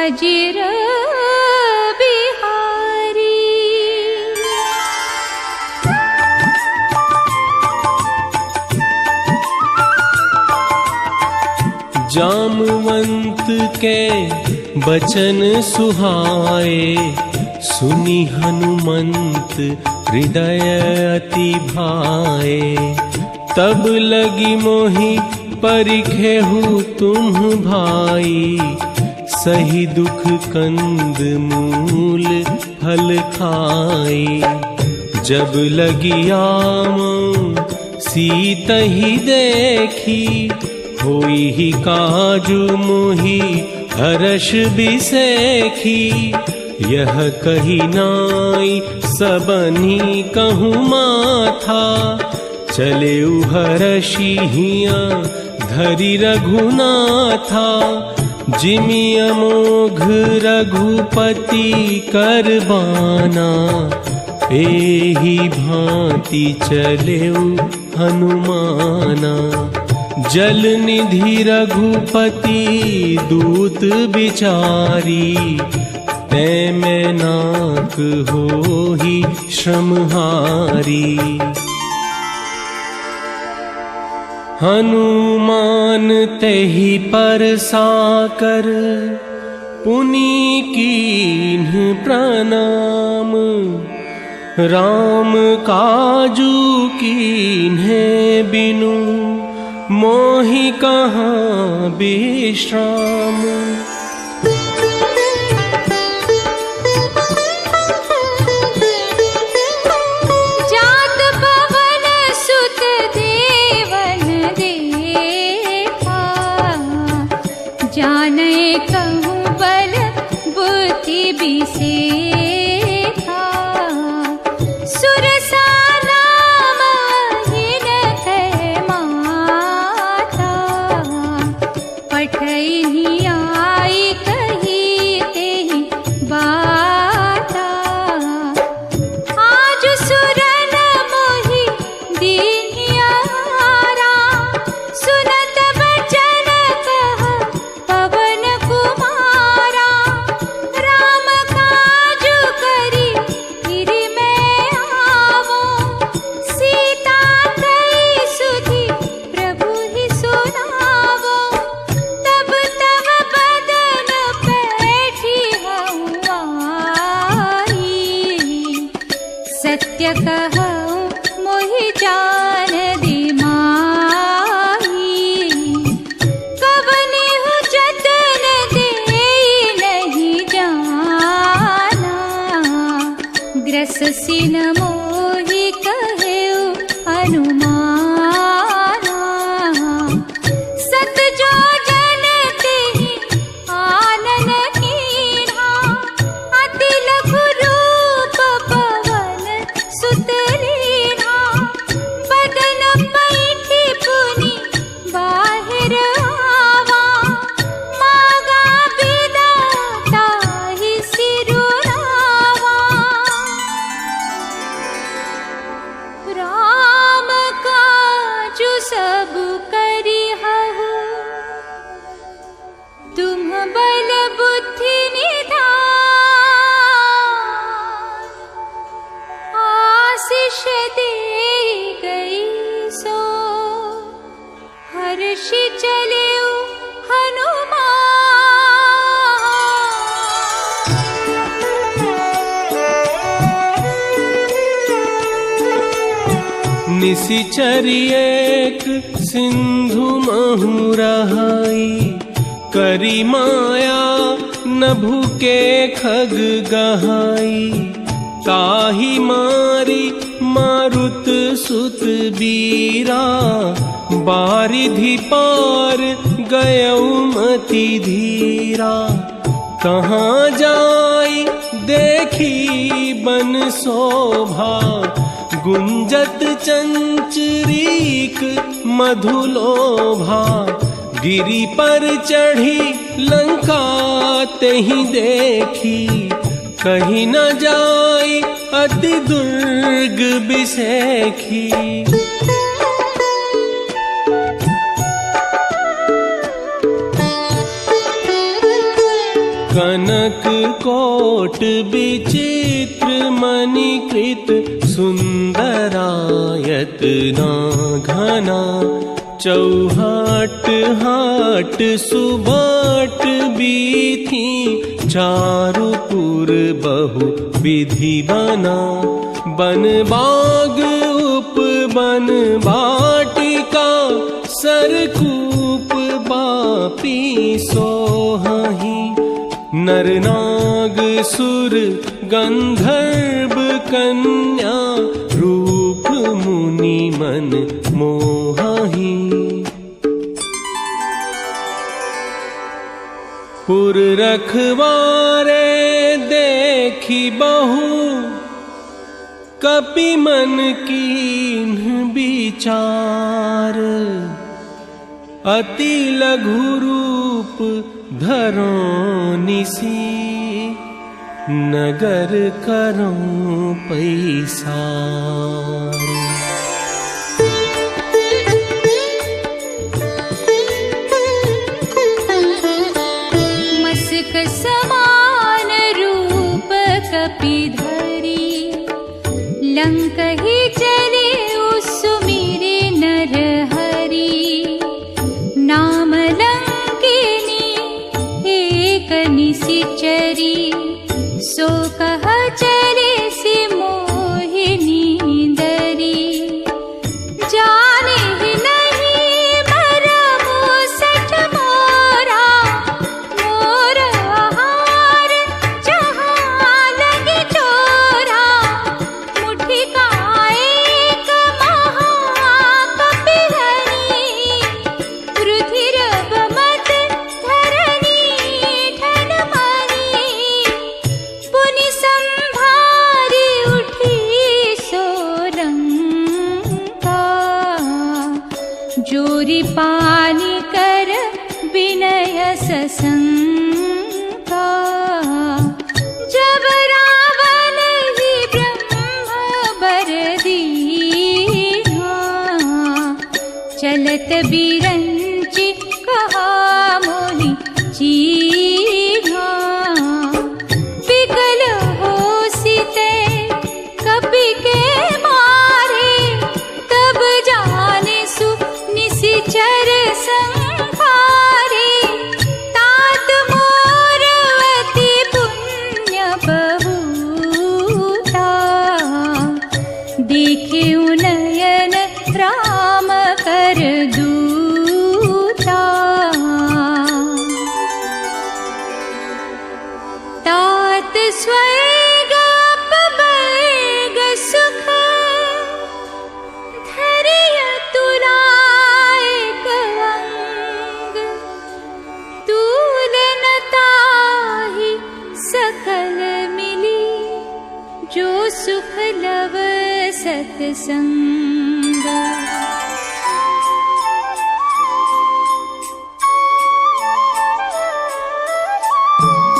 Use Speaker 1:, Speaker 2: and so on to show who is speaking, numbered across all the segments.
Speaker 1: अजिर बिहारी।
Speaker 2: जामवंत के बचन सुहाए, सुनी हनुमंत हृदय अति भाए। तब लगी मोहि परिखेहु तुम भाई, सही दुख कंद मूल फल खाई। जब लगी आम सीतहि देखी, होई ही काजु मोहि हर्ष बिसेखी। यह कही नाई सबनी कहूँ माथा, चले हर्षि हिया धरि रघुनाथा। जिमि अमोघ रघुपति करबाना, एहि भांति चलेउ हनुमाना। जल निधि रघुपति दूत बिचारी, तै मैं नाक होहि श्रमहारी। हनुमान तेहि परसाकर, पुनि कीन्ह प्रणाम। राम काजू कीन्हे बिनु, मोहि कहाँ विश्राम।
Speaker 1: जात पवन सुत देवन देखा, जाने कहूँ बल बुद्धि बिसेखा। सुरसा सत्य कहूँ मोहि जान दिमाही। कवनेहु जतन देई नहीं जाना, ग्रस सिन मोहि कहेउ हनुमाना। सत जो जन तेहि आनन कीन्हा, अति लघु रूप पवन सुत लीन्हा। बदन पैठी पुनि बाहिर आवा, मागा बिदा ताहि सिरुनावा। राम काजु सब करिहउ, तुम बल बुद्धि निधान। आशीष दे गई सो, हर्षि चलेउ हनुमान।
Speaker 2: निशिचर एक सिंधु महु रहाई, करी माया नभु के खग गहाई। ताहि मारी मारुत सुत बीरा, बारिधि पार गयउ मति धीरा। कहाँ जाई देखी बन शोभा, गुंजत चंचरीक मधुलोभा। गिरि पर चढ़ी लंका तेहि देखी, कहीं न जाई अति दुर्ग बिसेखी। कन कोट विचित्र मणिकृत सुंदरायत ना घना चौहाट हाट सुबाट बीथी चारुपुर बहु विधि बना बन बाग उप बन बाटिका सरकूप बापी सोहही नरनाग सुर गंधर्व कन्या रूप मुनि मन मोहही पुर रखवारे देखी बहु कपि मन कीन्ह विचार अति लघु रूप धरो निसी नगर करो पैसार
Speaker 1: मस्क समान रूप कपिधरी लंक ही चले सुमिरे नर हरि नाम लंकिनी एक निशिचरी सो कह चले सि मोहिनी दरी जाने ही नहीं मरमु सठ मोरा मोर आहार जहाँ लगे चोरा मुट्ठी का एक महाकपिधरी रुधिर बमत धरनी ठन मरी पुनि संभारी उठी सोलंका जोरी पानी कर विनय सशंका जब रावण ही ब्रह्म बर दीना चलत बिरंचि कहा मोहि चीना विकल हो सीते कपि के मारे तब जाने सु निशिचर संहारे तात मोरवती पुण्य बहुता देखे नयन राम कर दूता तात स्वर्ग अपवर्ग सुख धरिय तुलायक अंग तूलनताहि सकल मिली जो सुख लव सत्संग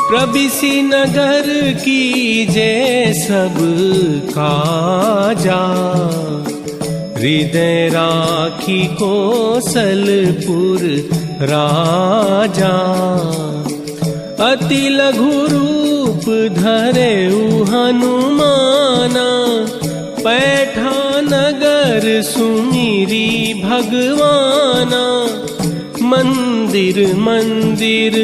Speaker 2: प्रबिसी नगर की जय सब काजा हृदय राखी कोसलपुर राजा अति लघु रूप धरे हनुमाना पैठा नगर सुमिरी भगवाना मंदिर मंदिर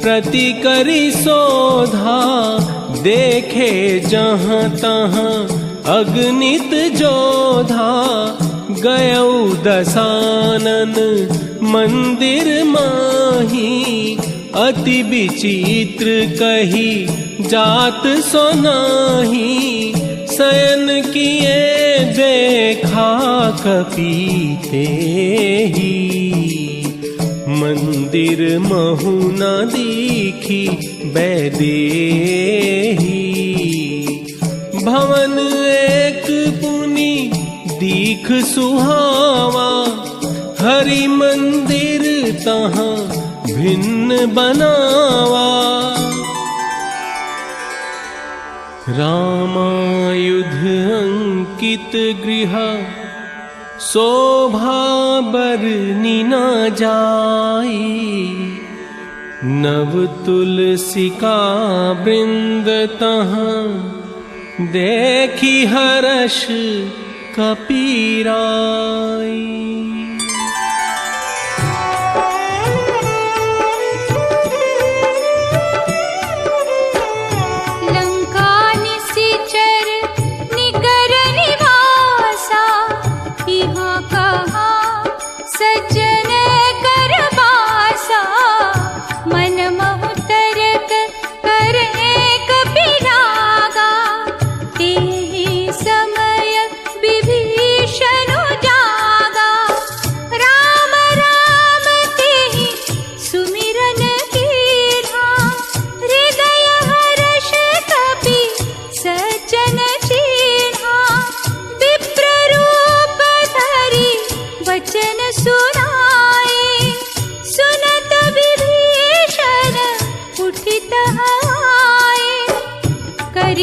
Speaker 2: प्रति करी शोधा देखे जहाँ तहाँ अगणित जोधा गयौ दशानन मंदिर माही अति विचित्र कही जात सोनाही शयन किए देखा कपीते ही मंदिर महु न दीखी बैदेही भवन एक पुनि दीख सुहावा हरि मंदिर तहाँ भिन्न बनावा रामायुध अंकित गृह शोभा बरनी न जाई नव तुलसी का वृंद तहाँ देखी हर्ष कपीराई।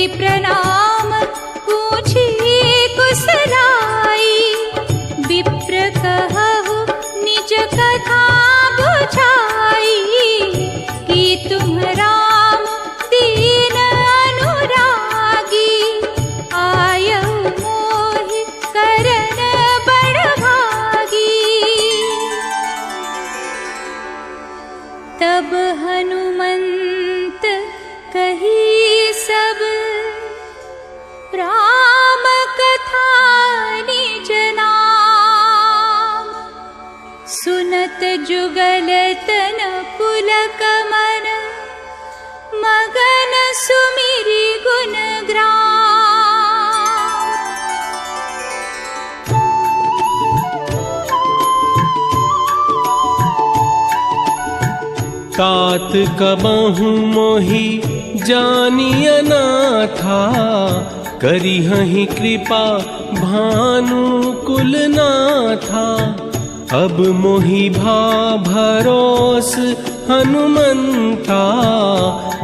Speaker 1: प्रणाम पूछी कुशलाई, विप्र कहु निज कथा बुझाई, कि तुम राम दीन अनुरागी, आयहु मोहि करन बड़ भागी। तब हनुमंत कही सब राम कथा निज नाम, सुनत जुगल तन पुलक मन, मगन सुमिरि गुण ग्राम।
Speaker 2: तात कबहु मोहि जानिय नाथा, करिहहि कृपा भानुकुल नाथा। अब मोहि भा भरोस हनुमंता,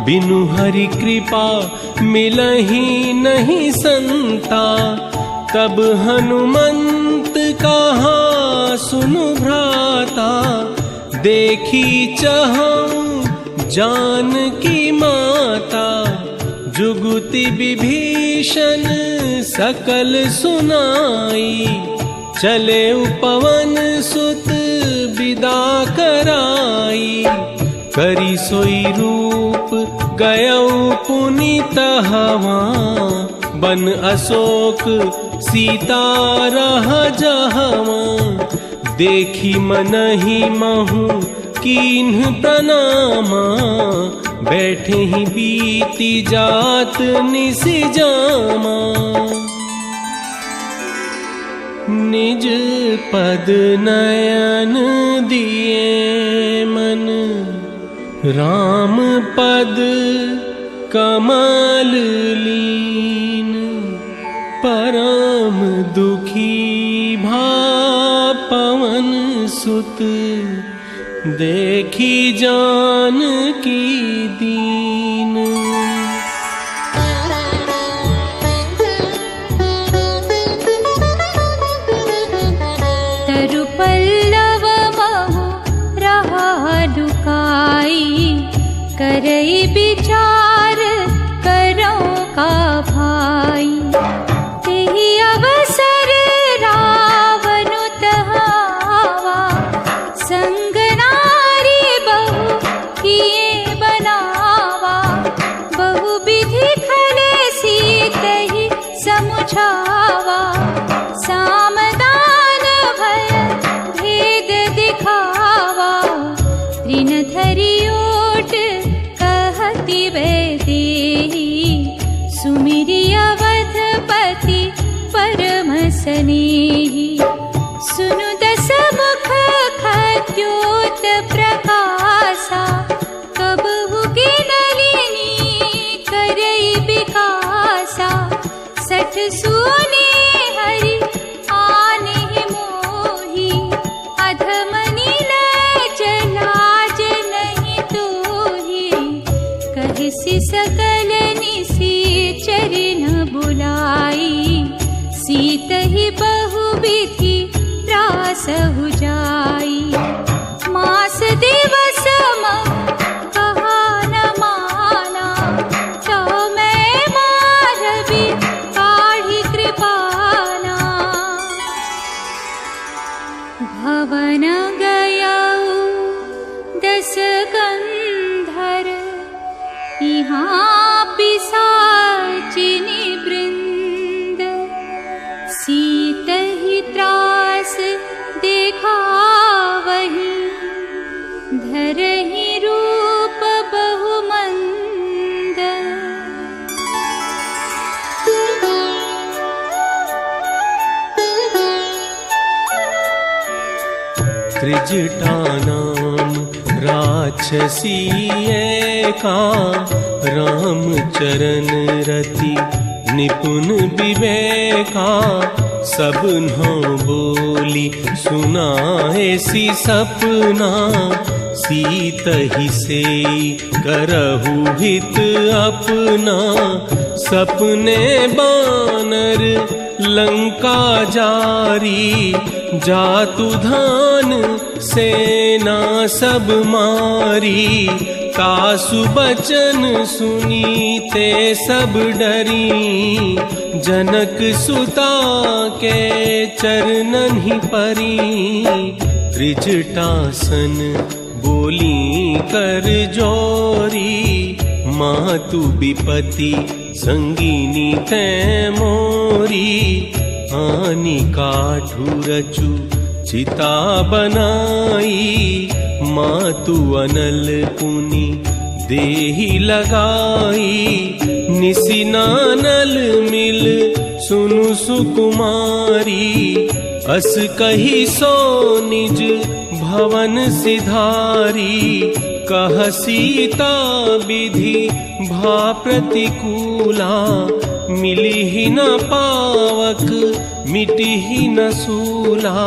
Speaker 2: बिनु हरि कृपा मिलहि नहीं संता। तब हनुमंत कहा सुनु भ्राता, देखी चहु जानकी माता। जुगुति विभीषण सकल सुनाई, चले पवन सुत विदा कराई। करी सोई रूप गयौ पुनीत हवा, बन अशोक सीता रह जहवा। देखी मनहि महु कीन्ह प्रणामा, बैठे ही बीती जात निस जामा। निज पद नयन दिए मन, राम पद कमल लीन। परम दुखी भा पवन सुत, देखी जानकी दीन।
Speaker 1: तरु पल्लव महु रहा दुखाई, करई विचार करो का भाई। तेहि अवसर रावनु तहावा, संग नारी बहु किए बनावा। बहु विधि खले सीतहि समुझावा, सामदान भय भेद दिखावा। ऋण धरि ओट कहति वैदेही, सुमिरि अवधपति परम स्नेही। सुनु दस मुख खद्योत प्रकाशा, कबहु गिनलिनी करई विकासा। सठ सुने हरि आने मोहि, अधम नीलज लाज नहीं तोहि। कहसि सकल निसी चरण बुलाई, सीतहि बहु राक्षस गंधर यहाँ पिशाचिनी वृंद सीत ही त्रास देखा वही धरहि रूप बहुमंद।
Speaker 2: त्रिजटा नाम राक्षसी एका रामचरण रति निपुण विवेका। सब नौ बोली सुनाएसी सपना सीत ही से करहु हित अपना। सपने बानर लंका जारी जातु धान सेना सब मारी। तासु बचन सुनीते सब डरी जनक सुता के चरणन ही परी। त्रिजटासन बोली कर जोरी मातु विपति संगीनी तै मोरी। आनी काठू रचु चिता बनाई मातु अनल पुनि देहि लगाई। निसिनानल मिल सुनु सुकुमारी अस कही सो निज भवन सिधारी। कह सीता विधि भा प्रतिकूला मिली ही न पावक मिटी ही न सूला।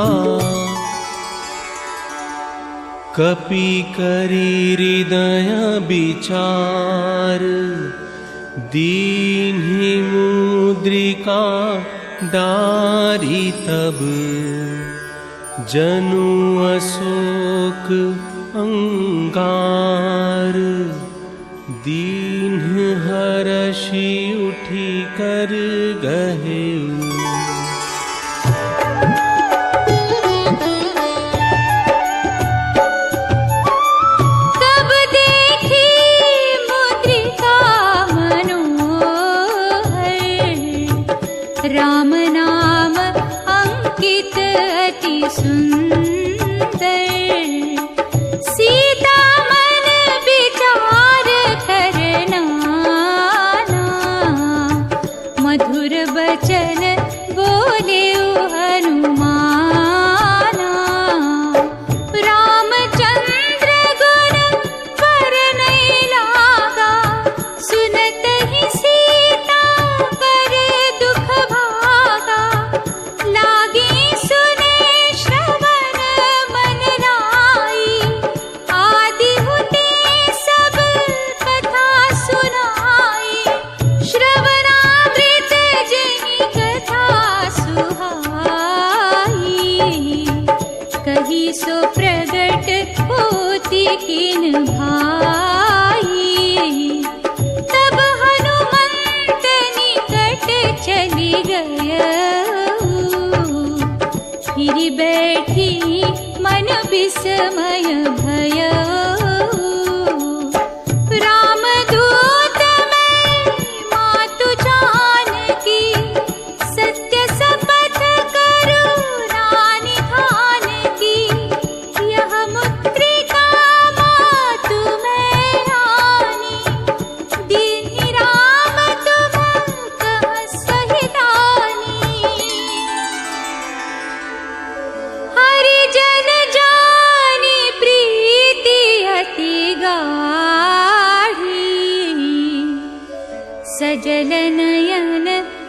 Speaker 2: कपि करी हृदय विचार दीन्हि मुद्रिका डारी। तब जनु अशोक अंगार दीन्ह हरषि उठी कर गहेउ।
Speaker 1: तब देखी मुद्रिका मनोहर राम नाम अंकित अति सुंदर। सीता मन विचार करना मधुर बचन बोले हनुमाना। रामचंद्र गुण पर नहीं लागा सुनत ही सीता कर दुख भागा। लागी सुने श्रवण मन लाई आदि हुते सब कथा सुनाई। श्रवणामृत जनि कथा सुहाई कही सो प्रगट होती किन भाई। तब हनुमंत निकट चली गय फिर बैठी मन विस्मय भय। रामदूत मैं मातु जानकी सत्य शपथ करूं रानी खान की। यह मुद्रिका मातु मैं रानी दीन्हि राम तुम कह सहितानी। हरिजन जानी प्रीति अति गाढ़ी सजल नयन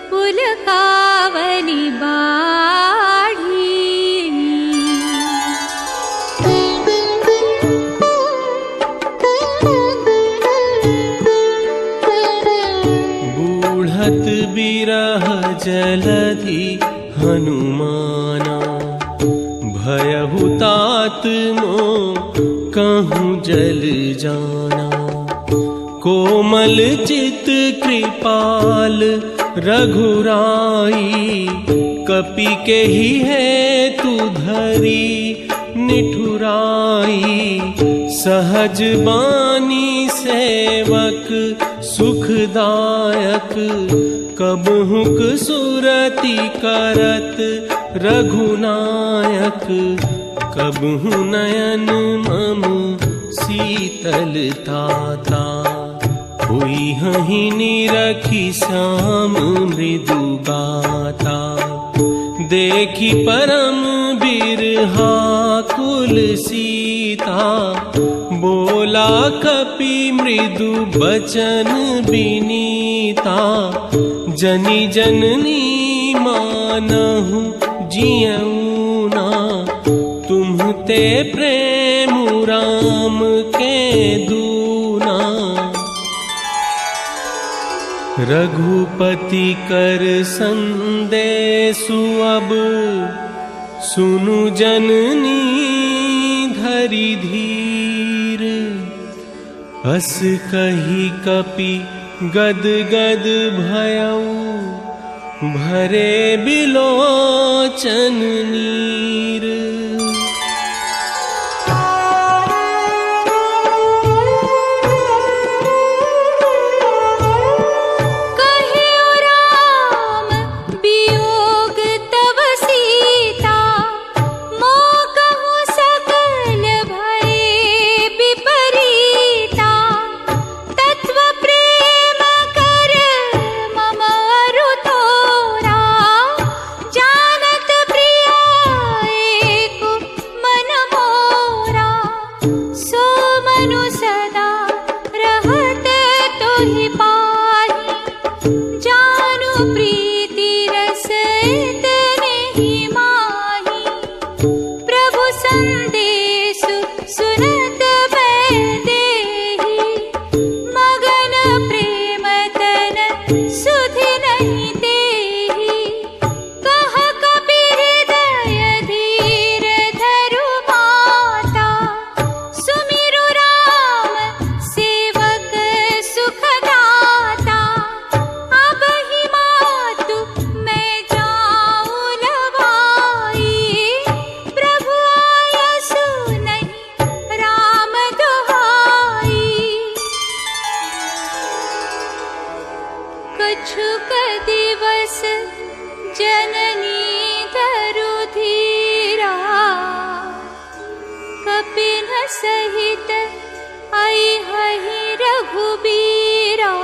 Speaker 1: पुलकावली बाढ़ी।
Speaker 2: बूढ़त बिरह जलधि हनुमाना। भयहु तात मोह कहूँ जल जाना। कोमल चित कृपाल रघुराई। कपि के ही है तू धरी निठुराई। सहज बानी सेवक सुखदायक, कबहुक सुरति करत रघुनायक, कबहु नयन मम शीतलताता, हुई हहि निरखी श्याम मृदु गाता, देखी परम बिरहा कुल सीता, बोला कपि मृदु बचन बिनीता, जनि जननी मानहु जियऊ ना, तुम्हते प्रेम राम के दूना। रघुपति कर संदेशु अब, सुनु जननी धरि धीर, अस कही कपि गद गद भयऊ, भरे बिलोचन नीर।
Speaker 1: कछुक दिवस जननी धरु धीरा, कपिन सहित आई हहि रघुबीरा।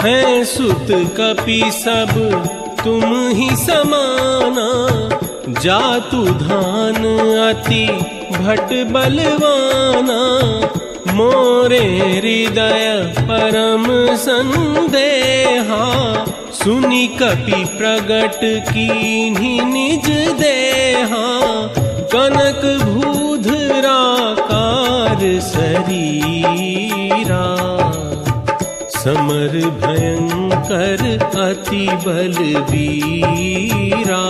Speaker 2: हैं सुत कपि सब तुम ही समाना, जातु धान अति भट बलवाना, मोरे हृदय परम संदेहा, सुनि कपि प्रगट कीन्ही निज देहा, कनक भूधराकार शरीरा, समर भयंकर अति बलवीरा,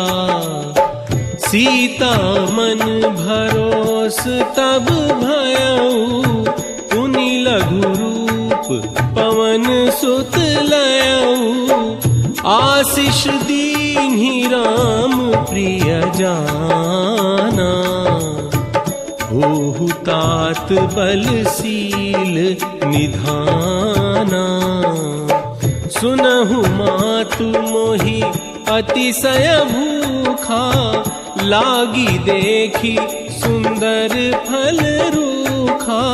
Speaker 2: सीता मन भरोस तब भयऊ, पुनि लघु रूप पवन सुत लयऊ, आशीष दीन्हि राम प्रिय जाना, होहु तात बलशील निधाना, सुनहु मातु मोहि अतिशय भूखा, लागी देखी सुंदर फल रूखा,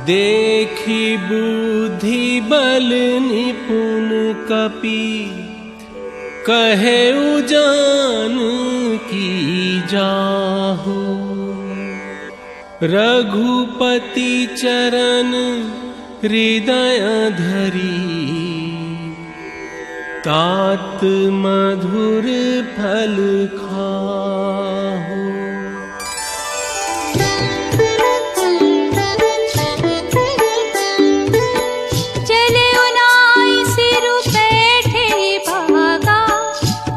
Speaker 2: देखी बुद्धि बल निपुण कपि, कहे उजान की जाहु, रघुपति चरण हृदय धरी, तात मधुर फल खाहु।
Speaker 1: चले उनाई सिरु बैठे भागा,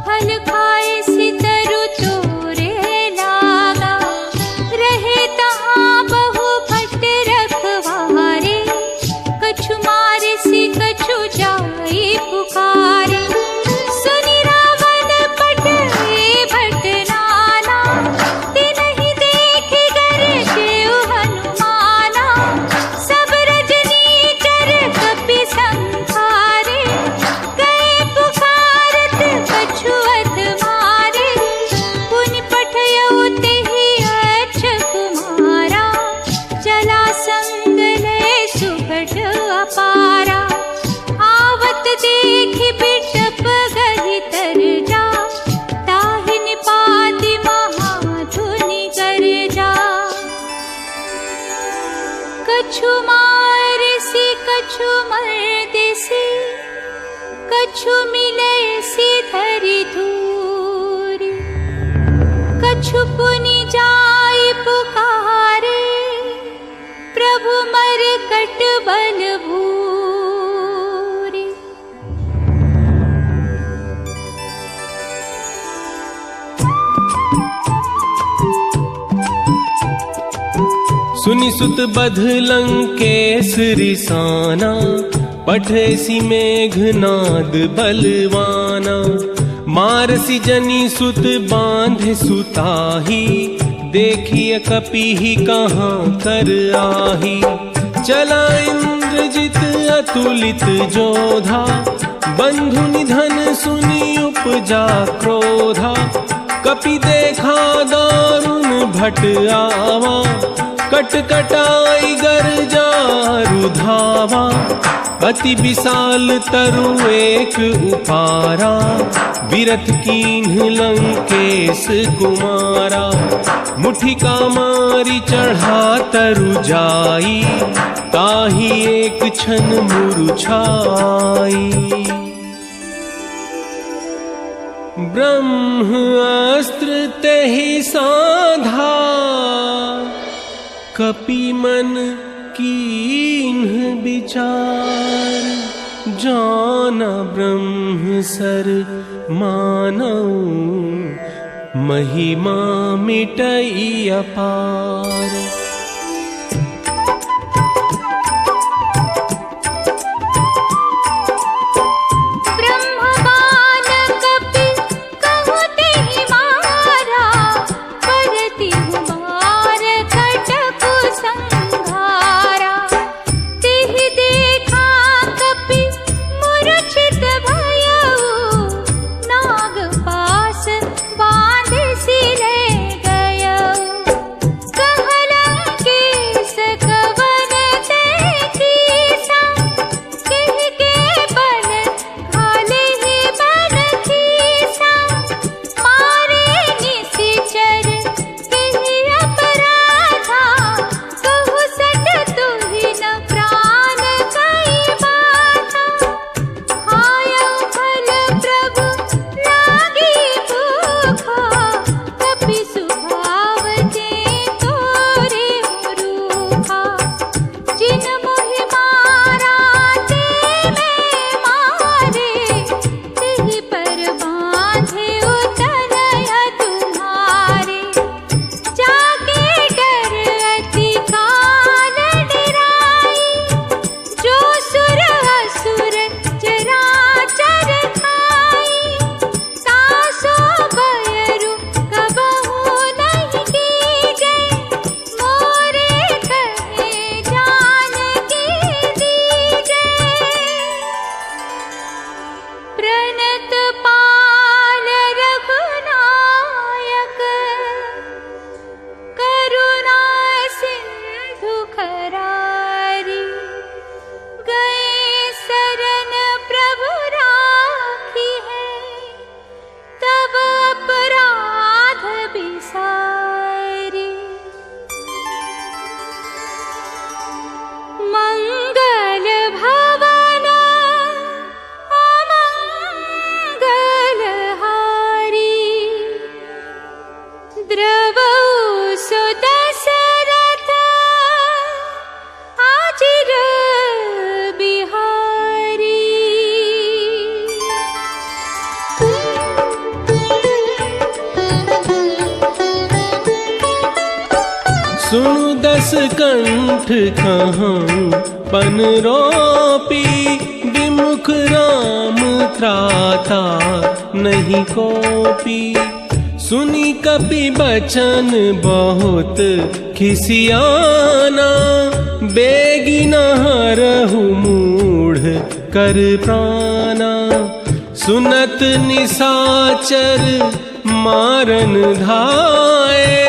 Speaker 1: फल खाए सितरु तोरे लागा, रहे तहाँ बहु भट रखवारे, कछु मारे सि कछु जाई पुकार। कछु मिले सिधरि धूरी, कछु पुनि जाय पुकारे, प्रभु मरकट बल भूरी।
Speaker 2: सुनि सुत बध लंकेश रिसाना, पठेसी मेघनाद बलवाना। मारसी जनी सुत बांधे सुताही, देखिए कपि कहाँ कर आही। चला इंद्रजित अतुलित जोधा, बंधु निधन सुनी उपजा क्रोधा। कपि देखा दारुण भट आवा, कटकटाई गर्जा रुधावा। अति विशाल तरु एक उपारा, विरथ कीन्ह लंकेश कुमारा। मुठिका मारी चढ़ा तरु जाई, ताही एक क्षण मुरझाई। ब्रह्मास्त्र तेहि साधा, कपि मन कीन्ह विचार। जाना ब्रह्म सर मानऊ, महिमा मिटई अपार। सुनु दस कंठ कहाँ पन रोपी, विमुख राम त्राता नहीं कोपी। सुनी कपि बचन बहुत खिसियाना, बेगी न हरहु मूढ़ कर प्राणा। सुनत निशाचर मारन धाये,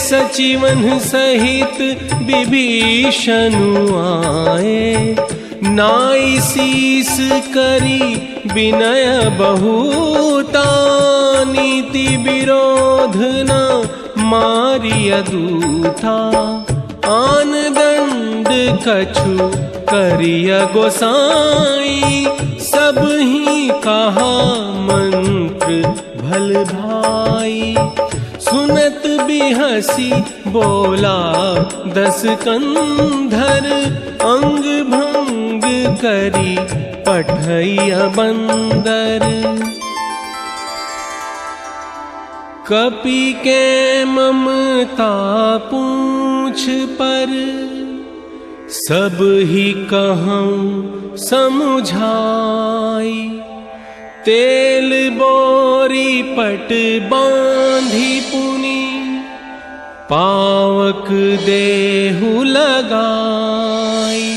Speaker 2: सचिवन सहित विभीषणु आए। नाई शीस करी विनय बहुता, नीति विरोध न मारिय दूता। आन दंड कछु करिय गोसाई, सब ही कहा मंत्र भल भाई। सुनत बिहसी बोला दस कंधर, अंग भंग करी पठैया बंदर। कपि के ममता पूछ पर, सब ही कहूँ समुझाई। तेल बोरी पट बांधी पुनि, पावक देहु लगाई।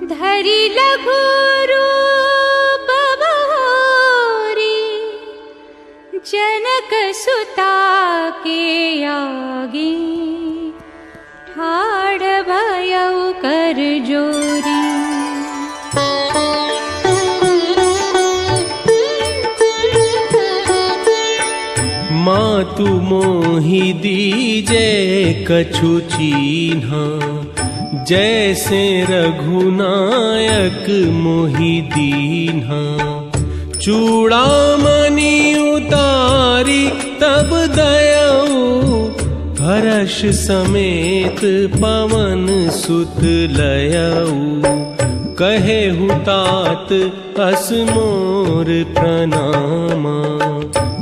Speaker 1: धरि लघु रूप बहोरी, जनक सुता के आगे ठाड़ भयउ कर जोरी।
Speaker 2: मातु मोहि दीजे कछु चीन्हा, जैसे रघुनायक मोहि दीन्हा। चूड़ामणि उतारी तब दयऊ, हर्ष समेत पवन सुत लयऊ। कहे हुतात अस मोर प्रणामा,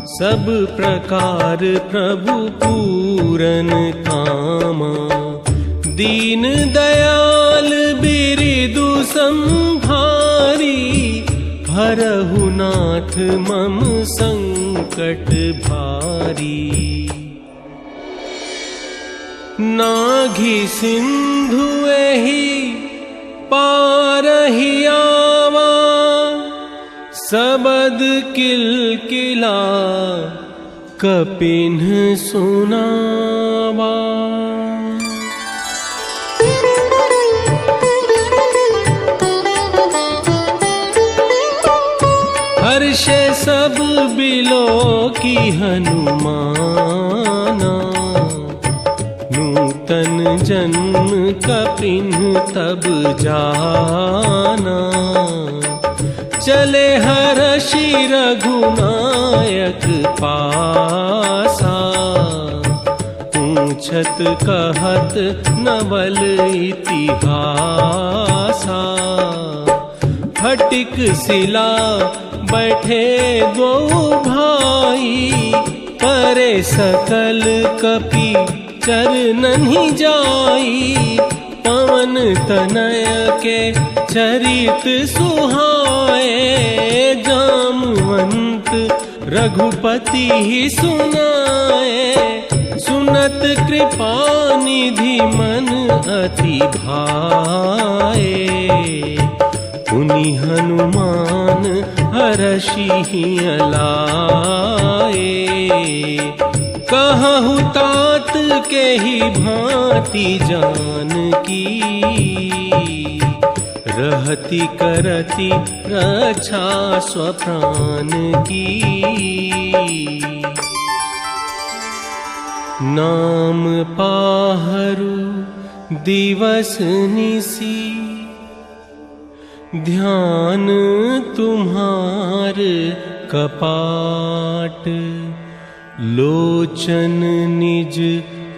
Speaker 2: सब प्रकार प्रभु पूरन कामा। दीन दयाल बिरिदु संभारी, हरहु नाथ मम संकट भारी। नाघि सिंधु एहि पारहि आवा, सबद किलकिला कपिन्ह सुनावा। हर्षे सब बिलो की हनुमाना, नूतन जन्म कपिन्ह तब जाना। चले हर्षि रघुनायक पासा, पूछत कहत नवल इतिहासा। फटिक शिला बैठे दो भाई, करे सकल कपि चरणन ही जाई। पवन तनय के चरित सुहाए, जामवंत रघुपति ही सुनाए। सुनत कृपा निधि मन अति भाए, पुनि हनुमान हर्षि लाए। कहु तात के ही भांति जानकी, रहति करति रक्षा स्वप्रान की। नाम पाहरू दिवस निसी, ध्यान तुम्हार कपाट, लोचन निज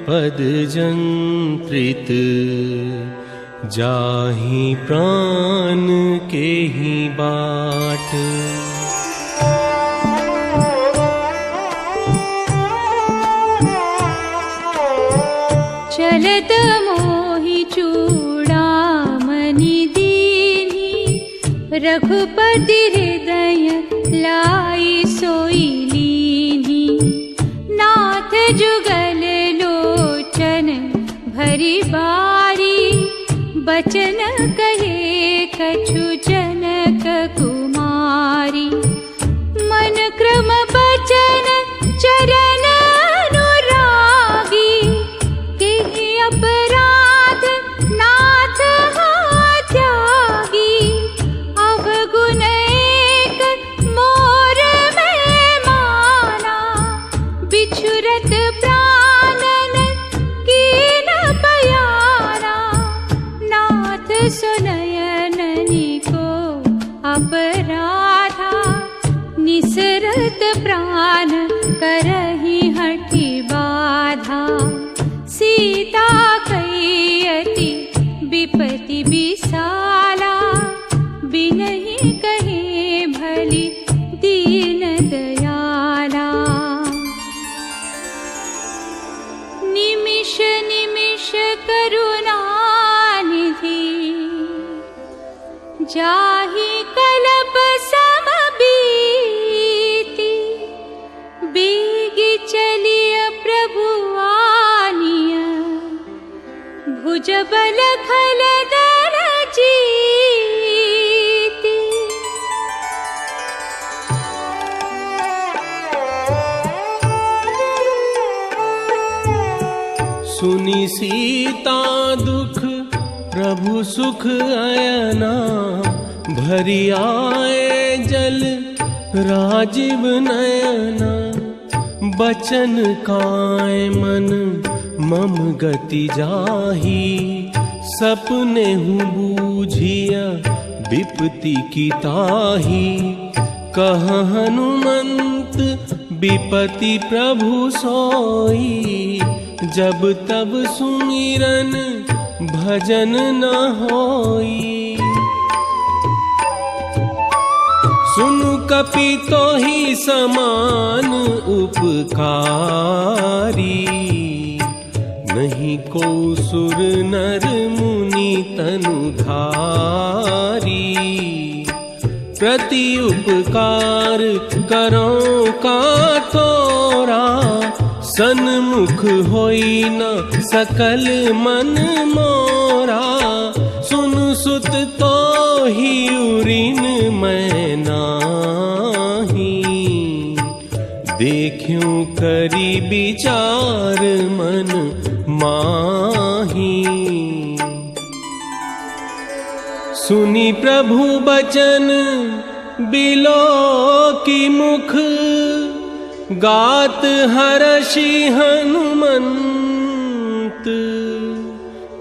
Speaker 2: पद जंत्रित, जाहि प्राण के ही बाट।
Speaker 1: चलत मोहि चूड़ामणि दीन्हि, रघुपति हृदय लाई सोई लीन्हि। नाथ जुगल लोचन भरी बारी, बचन कहे कछु जनक कुमारी। मन क्रम बचन चरण अनुरागी, केहि अपराध नाथ हा त्यागी। अवगुण एक मोर में माना, बिछुरत प्राणन कीन बयाना। नाथ सुनयननि को अपराधा, निसरत प्राण करहि हठि बाधा। सीता कई अति विपति विसाला, बिनहि कहे भली दीन दयाला। निमिष निमिष करुणानिधि, जाहि कल्प समबीति। बेगी चलिय प्रभु आनिय, भुज बल खल दर जीति।
Speaker 2: सुनि सीता दुख प्रभु सुख अयना, भरी आए जल राजीव नयना। बचन काय मन मम गति जाही, सपने हूँ बूझिया विपत्ति की ताही। कह हनुमंत विपत्ति प्रभु सोई, जब तब सुमिरन भजन न होई। सुनु कपि तोहि समान उपकारी, नहीं को सुर नर मुनि तनुधारी। प्रति उपकार करो का तोरा, सन्मुख होई न सकल मन मोरा। सुनु सुत तो ही उरिन मैं नाही, देखूं करी विचार मन माही। सुनी प्रभु बचन बिलो की मुख, गात हर्षि हनुमंत।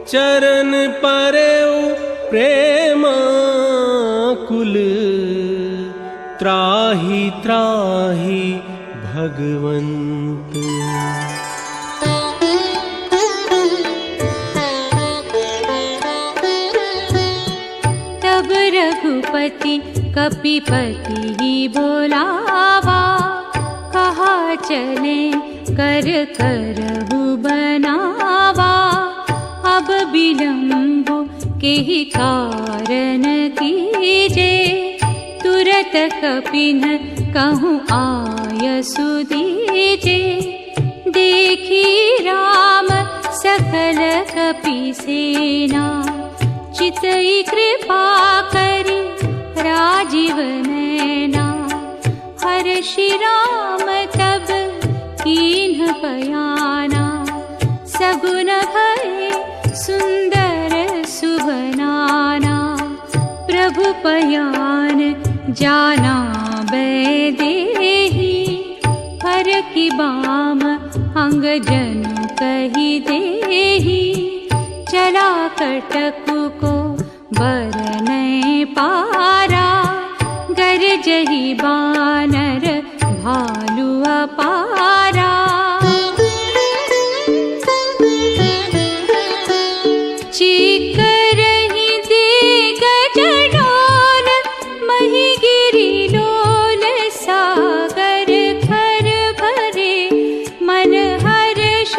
Speaker 2: चरण परेउ प्रेमाकुल, त्राहि त्राहि भगवंत।
Speaker 1: तब रघुपति कपिपति ही बोलावा, कहा चले कर करहु बनावा। अब विलंब केहि कारण कीजे, तुरत कपिन कहूँ आयसु दीजे। देखी राम सकल कपि सेना, चितई कृपा करी राजीव नैना। हर्षि राम तब कीन्ह बयाना, सगुन भये सुंदर सुभनाना। प्रभु पयान जाना बैदेही, हर की बाम अंगजन कही देहि, चला कटकु को बरनै पारा। गरजहि बानर भालु अपारा। चीकरहि देग जडोल, महिगिरि लोल सागर खर भरे। मन हर्ष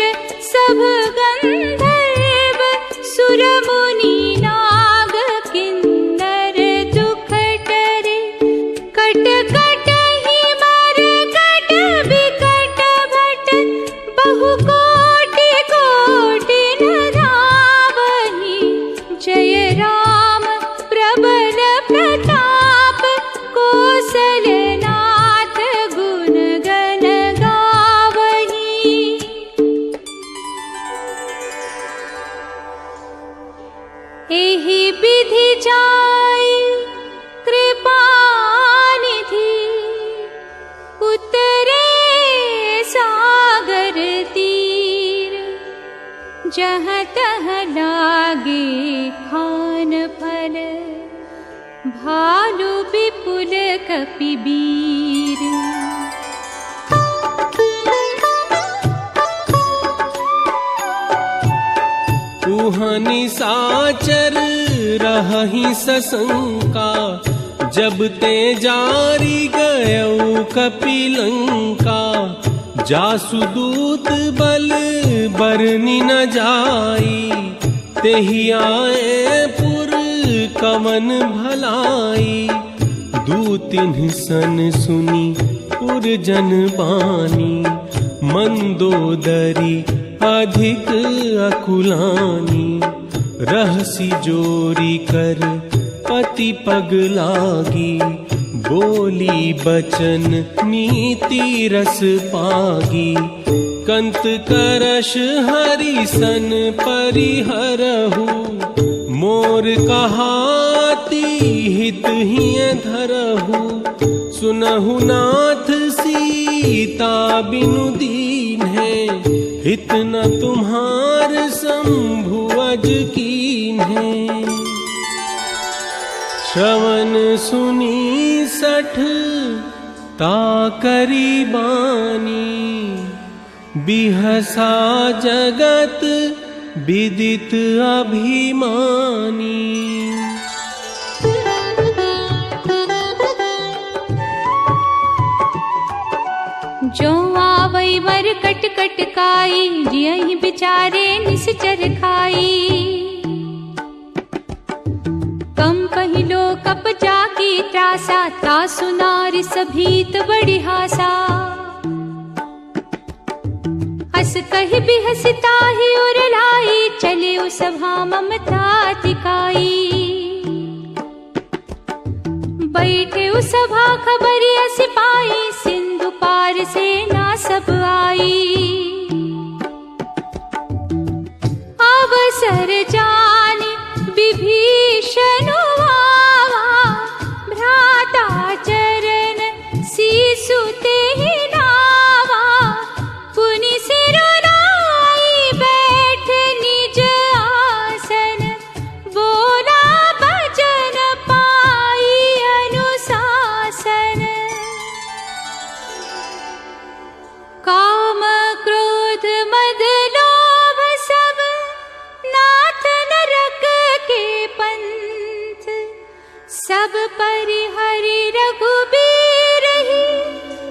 Speaker 1: सब गंधर्व, सुर मुनि नाग किन्नर दुख टरे। कट कटहि मरकट बिकट भट, बहु कोटि कोटि न धावहि। जय राम प्रबल प्रताप, कौसलनाथ गुण गण गावहि। एहि विधि जाय कृपा निधि, उतरे सागर तीर। जहाँ तहाँ लागे खान फल, भालु विपुल कपिबीर।
Speaker 2: उहाँ निशाचर रहहि सशंका, जब ते जारी गयौ कपिलंका। जासु दूत बल बरनि न जाई, तेहि आए पुर कवन भलाई। दूतिन्ह सन सुनी पुरजन बानी, मंदोदरी अधिक अकुलानी। रहसी जोरी कर पति पग लागी, बोली बचन नीति रस पागी। कंत करश हरिसन परिहरहु, मोर कहाती हित हिय धरहु। सुनहु नाथ सीता बिनु दीन है, हित न तुम्हार शंभु अज कीन है। श्रवण सुनी सठ ताकरी बानी, बिहसा जगत विदित अभिमानी।
Speaker 1: जो आवै वर कट कट काई, जियहि बिचारे निश्चर खाई। कम पहिलो कप जाकी त्रासा, तासु नारि सभीत बड़ी हासा। हस कहि बिहसि ताहि उर लाई, चले उ सभा ममता तिकाई। बैठे उ सभा खबरिया सिपाही, सिंधु पार सेना सब आई। अवसर जानि विभीषण आवा, भ्राता चरण सीसु तेहि नावा। पुनि सिरु नाई बैठ निज आसन, बोला बचन पाई अनुशासन। काम क्रोध मद लोभ सब, नाथ नरक के पंथ। सब परिहरि रघुबीर ही,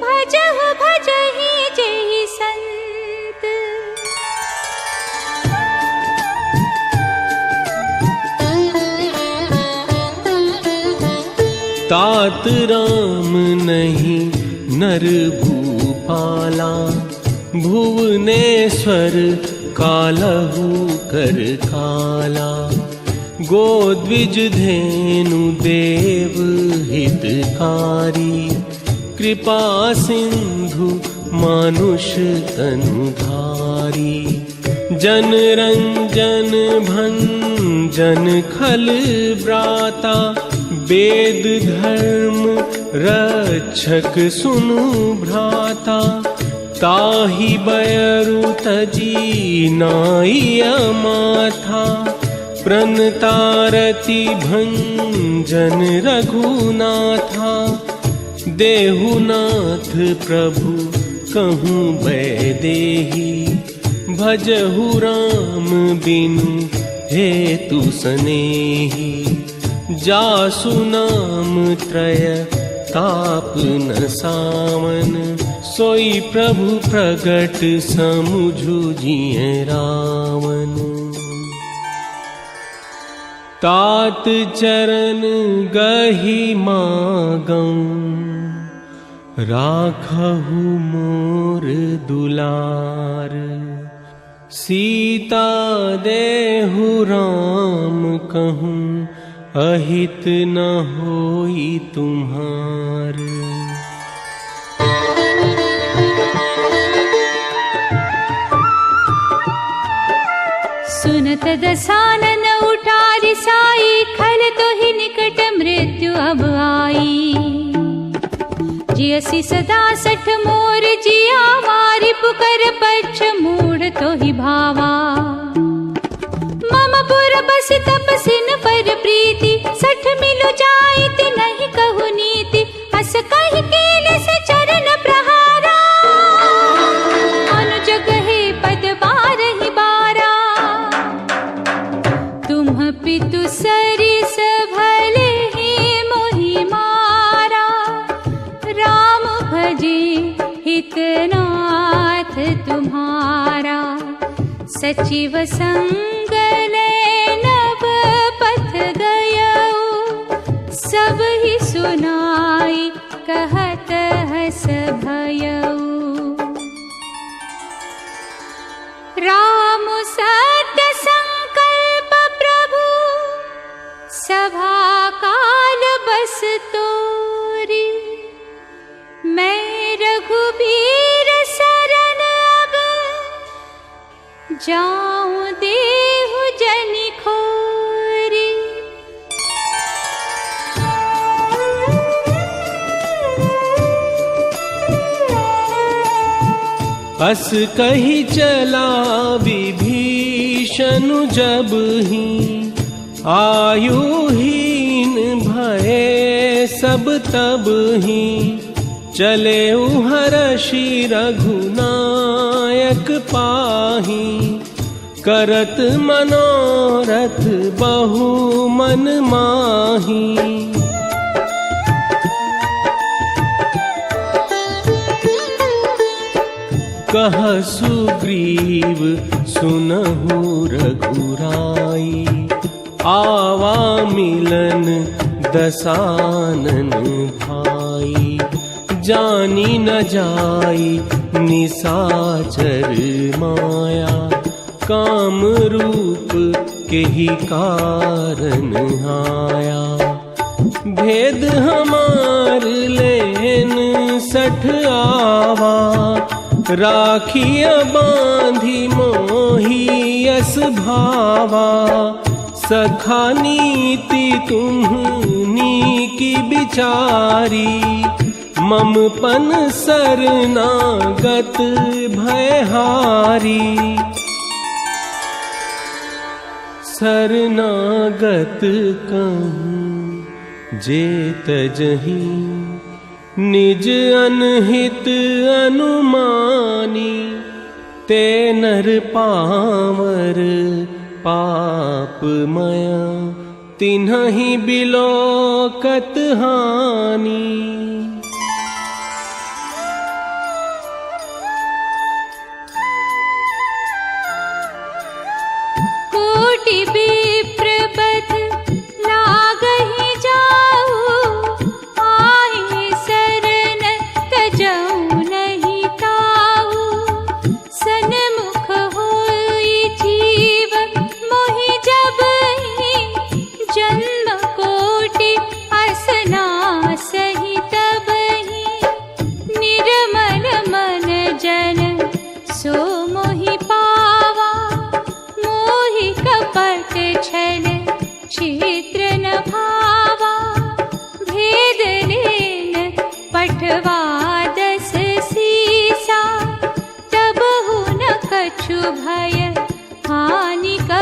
Speaker 1: भजहु भजहि जेहि संत।
Speaker 2: तात राम नहीं नर भूपाला, भुवनेश्वर कालहु कर काला। गोद्विज धेनु देव हितकारी, कृपा सिंधु मानुष तनुधारी। जन रंजन भंजन खल व्राता, वेद धर्म रक्षक सुनु भ्राता। ताहि बयरु तजी नाइया माथा, प्रणतारति भंजन रघुनाथा। देहुनाथ प्रभु कहूँ बैदेही, भजहु राम बिनु हेतु सनेही। जासु नाम त्रय ताप न सावन, सोई प्रभु प्रगट समुझु जिय रावण। तात चरण गहि मागं, राखहु मोर दुलार। सीता देहु राम कहूँ, अहित न होई तुम्हार।
Speaker 1: सुनत दसानन उठारि साई, खल तो ही निकट मृत्यु अब आई। जियसि सदा सठ मोर जिया, मारि पुकर पक्ष मूढ़ तो ही भावा। मम पुर बस तपसिन पर प्रीति, सठ मिलु जाइत नहीं कहु नीति। हस कहि केल से चरण प्रहारा, अनुज कहे पद बारहि बारा। तुम पितु सरिस भले ही मोहि मारा, राम भजे हितनाथ तुम्हारा। सचिव संग नभ पथ गयऊ, सब ही सुनाई कहत हस भयऊ। राम सत्य संकल्प प्रभु, सभा काल बस तोरी। मैं रघुबीर शरण अब, जाऊं देहु जनि खोरी।
Speaker 2: अस कही चला विभीषण जब ही, आयुहीन भये सब तब ही। चले हर्षि रघुनायक पाही, करत मनोरथ बहु मन माही। कह सुग्रीव सुनहु रघुराई, आवा मिलन दसानन भाई। जानी न जाई निसाचर माया, काम रूप के ही कारण आया। भेद हमार लेन सठ आवा, राखिया बांधी मोही यस भावा। सखा नीति तुम्हनी की बिचारी, ममपन शरणागत भयहारी। शरणागत कहूँ जेत जही, निज अनहित अनुमानी। ते नर पामर पापमया, तिन्हि बिलोकत हानि।
Speaker 1: कोटि विप्र बध लागहि जाऊ, आए शरण तजऊ नहीं ताऊ। सन्मुख होई जीव मोहि जबहि, जन्म कोटि असनासहि तबहि। निर्मल मन जन सो मोहि पावा, मोहि कपट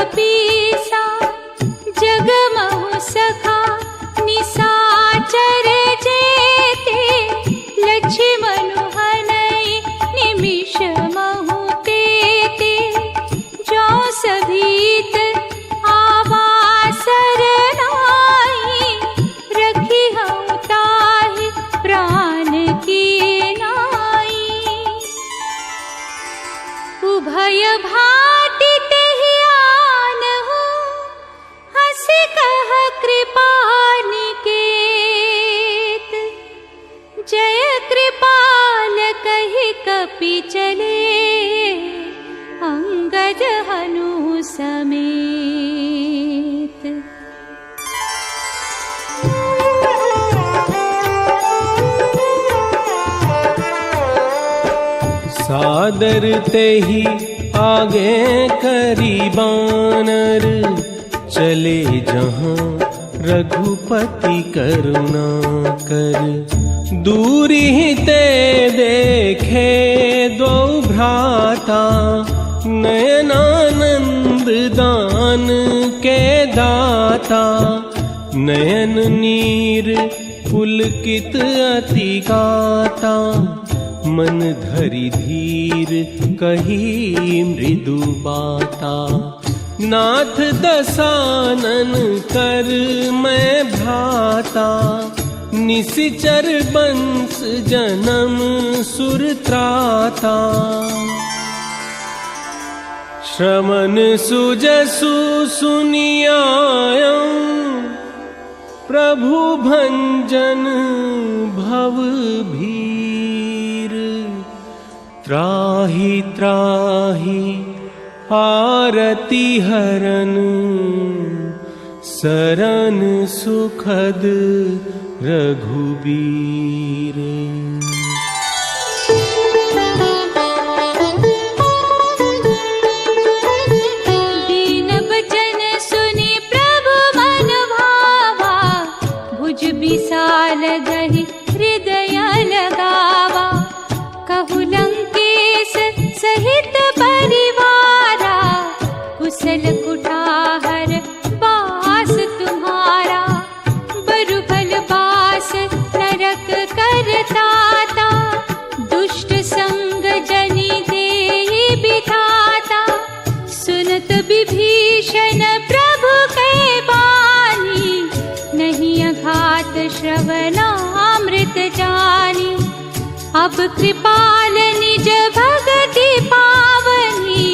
Speaker 1: कपीसा, जगमहु सखा निसाचर जेते, लक्ष्मणु हनई निमिष महु तेते, जो सभीत आवासर नाई, रखी हूँ ताहि प्राण की नाई। उभय भाति तेहि आनहु, हंसि कह कृपा निकेत, जय कृपाल कहि कपि चले, अंगद हनु समेत।
Speaker 2: सादर तेहि आगे करी बानर, चले जहाँ रघुपति करुणा कर। दूरी ते देखे दो भ्राता, नयनानंद दान के दाता। नयन नीर पुलकित अति गाता, मन धरि धीर कही मृदु बाता। नाथ दसानन कर मैं भ्राता, निसिचर बंस जन्म सुर त्राता। श्रवण सुजसु सुनियायं, प्रभु भंजन भव भीर। त्राहि त्राहि आरती हरन, सरन सुखद रघुबीर।
Speaker 1: दीन बचन सुनि प्रभु मन भावा, भुज विशाल गहि हृदय लगावा। कहु लंकेश सहित परिवारा, कुशल कुठार बास तुम्हारा। बरु भल बास नरक करताता, दुष्ट संग जनि देहि बिधाता। सुनत विभीषण प्रभु कै बानी, नहीं अघात श्रवणामृत जानी। अब कृपाल निज भगति पावनी,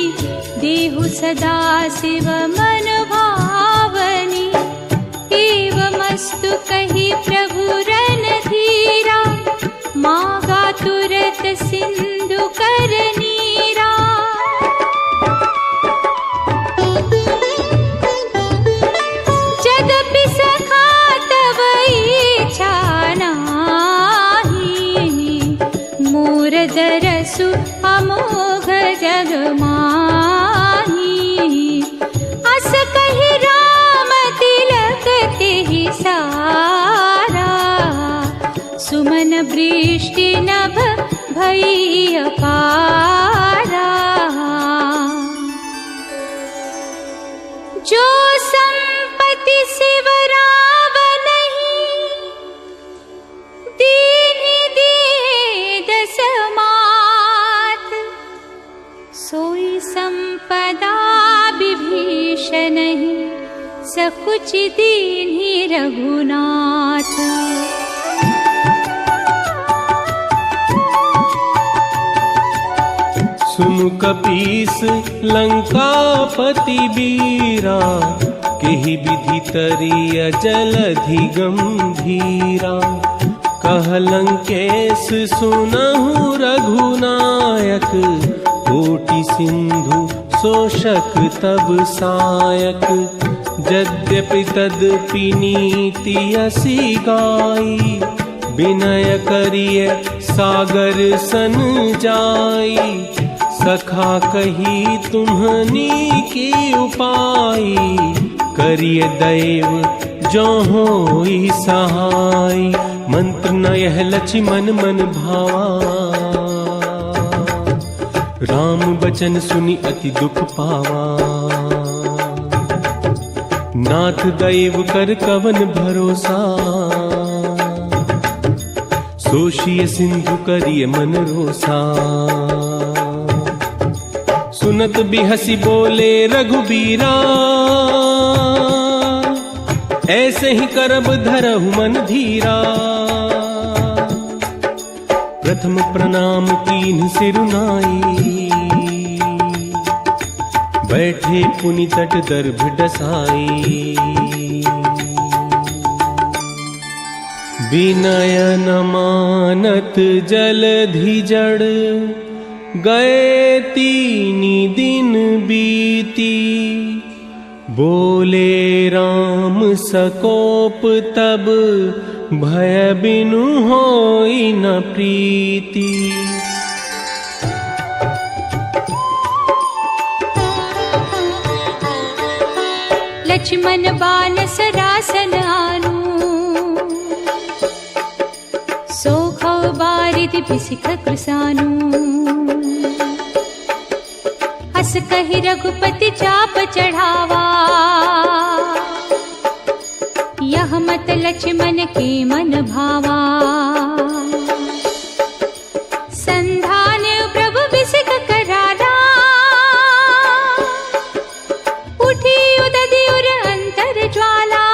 Speaker 1: देहु सदा शिव मन भावनी। एवमस्तु कहि प्रभु रणधीरा, मागा तुरत सिंधु कर नीरा। यद्यपि सखा तव इच्छा नाहि, मोर दरसु अमोघ जग माही। अस कहि राम तिलक तेहि सारा, सुमन वृष्टि नभ भई अपारा। जो संपत्ति शिव रावनहि, दीन्हि दिए दस मात। सोई संपदा विभीषणहि, सकुच दीन्हि रघुनाथ।
Speaker 2: सुनु कपीस लंकापति बीरा, केहि विधि तरिय जलधि गंभीरा। कह लंकेश सुनहु रघुनायक, कोटि सिंधु शोषक तब सायक। यद्यपि तदपि नीति असी गाई, विनय करिय सागर सन जाई। सखा कही तुम्हनी की उपाई, करिय दैव जो होई सहाय। मंत्र न यह लक्ष्मण मन भावा, राम बचन सुनि अति दुख पावा। नाथ दैव कर कवन भरोसा, सोशिय सिंधु करिय मन रोसा। सुनत बिहसी बोले रघुबीरा, ऐसे ही करब धरहु मन धीरा। प्रथम प्रणाम कीन्ह सिरुनाई, बैठे पुनि तट दर्भ डसाई। विनय न मानत जलधि जड़, गए तीनी दिन बीती। बोले राम सकोप तब, भय बिनु होई न प्रीति।
Speaker 1: लक्ष्मण बान सरासन आनु, सोखौ बारिदि बिसिख कृसानु। हस कहि रघुपति चाप चढ़ावा, यह मत लक्ष्मण के मन भावा। संधान प्रभु बिसिख करारा, उठी उदधि उर अंतर ज्वाला।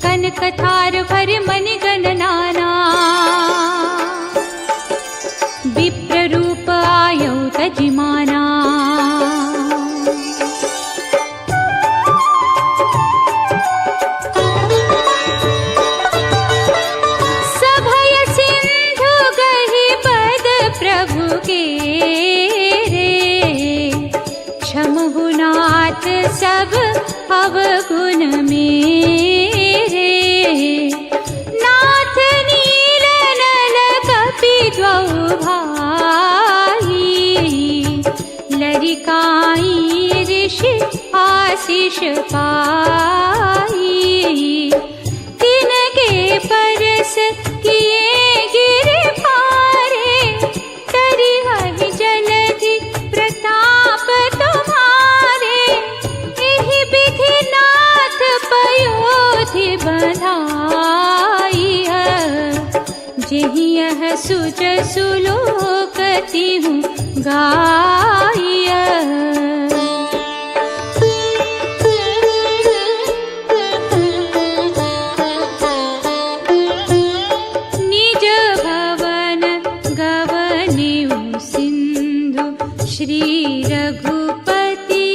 Speaker 1: कनक थार भर मन गण नाना, विप्र रूप आयौ तजिमाना। सभय सिंधु गहि पद प्रभु के रे, क्षमहु नाथ सब अवगुण मेरे। नाथ नील नल कपि द्वौ भाई, लरिकाई ऋषि आशीष पाई। तिनके परस किए गिर भारे, तरिहहि जलधि प्रताप तुम्हारे। एहि विधि नाथ पयोधि बंधाई, जेहि यह सुज सुलोकति हूँ गाय। निज भवन गवनेउ सिंधु, श्री रघुपति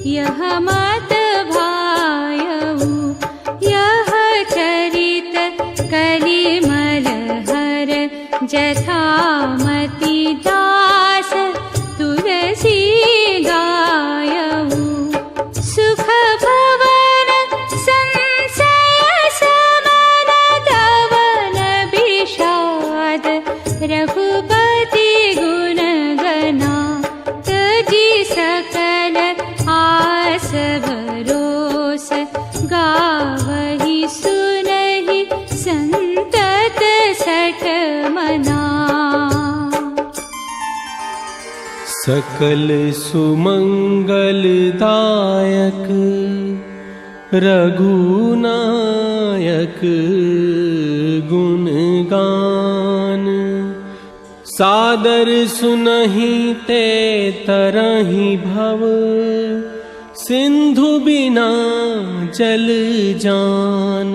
Speaker 1: यह मत भायउ। यह चरित कलिमल हर, जथामति दास तुलसी गायउ। सुख भवन संशय समन, धवन विषाद रघुपति गुण गना। तजि सकल आस भरोस, गावहि सुनहि संतत सठ मना।
Speaker 2: सकल सुमंगल दायक, रघुनायक गुण गान। सादर सुनहि ते तरहि भव, सिंधु बिना जल जान।